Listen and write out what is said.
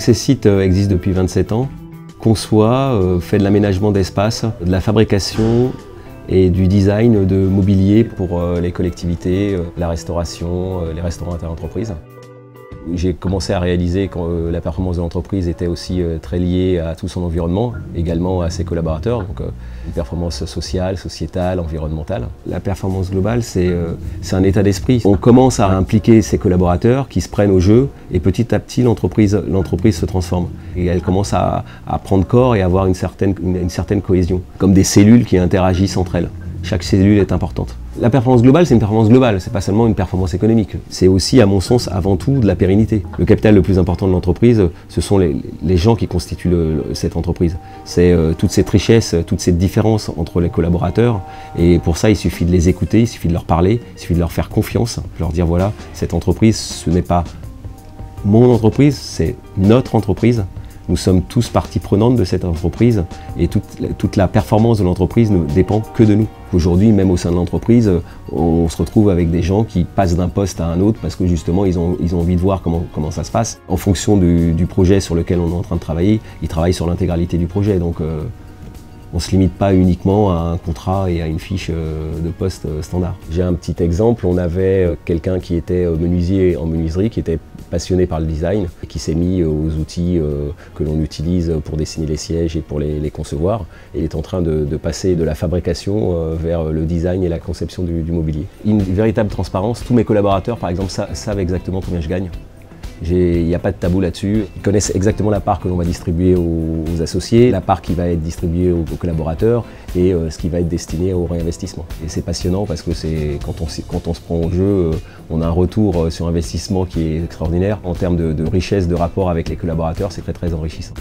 Accessite existe depuis 27 ans, conçoit, fait de l'aménagement d'espace, de la fabrication et du design de mobilier pour les collectivités, la restauration, les restaurants interentreprises. J'ai commencé à réaliser que la performance de l'entreprise était aussi très liée à tout son environnement, également à ses collaborateurs, donc une performance sociale, sociétale, environnementale. La performance globale, c'est un état d'esprit. On commence à impliquer ses collaborateurs qui se prennent au jeu et petit à petit l'entreprise se transforme. Et elle commence à prendre corps et à avoir une certaine cohésion, comme des cellules qui interagissent entre elles. Chaque cellule est importante. La performance globale, c'est une performance globale, c'est pas seulement une performance économique. C'est aussi, à mon sens, avant tout, de la pérennité. Le capital le plus important de l'entreprise, ce sont les gens qui constituent cette entreprise. C'est toute cette richesse, toute cette différence entre les collaborateurs. Et pour ça, il suffit de les écouter, il suffit de leur parler, il suffit de leur faire confiance, de leur dire voilà, cette entreprise, ce n'est pas mon entreprise, c'est notre entreprise. Nous sommes tous partie prenante de cette entreprise et toute la performance de l'entreprise ne dépend que de nous. Aujourd'hui, même au sein de l'entreprise, on se retrouve avec des gens qui passent d'un poste à un autre parce que justement, ils ont envie de voir comment ça se passe. En fonction du projet sur lequel on est en train de travailler, ils travaillent sur l'intégralité du projet. Donc, on ne se limite pas uniquement à un contrat et à une fiche de poste standard. J'ai un petit exemple, on avait quelqu'un qui était menuisier en menuiserie, qui était passionné par le design, et qui s'est mis aux outils que l'on utilise pour dessiner les sièges et pour les concevoir. Et il est en train de passer de la fabrication vers le design et la conception du mobilier. Une véritable transparence, tous mes collaborateurs par exemple savent exactement combien je gagne. Il n'y a pas de tabou là-dessus. Ils connaissent exactement la part que l'on va distribuer aux associés, la part qui va être distribuée aux collaborateurs et ce qui va être destiné au réinvestissement. Et c'est passionnant parce que quand on se prend au jeu, on a un retour sur investissement qui est extraordinaire. En termes de richesse de rapport avec les collaborateurs, c'est très très enrichissant.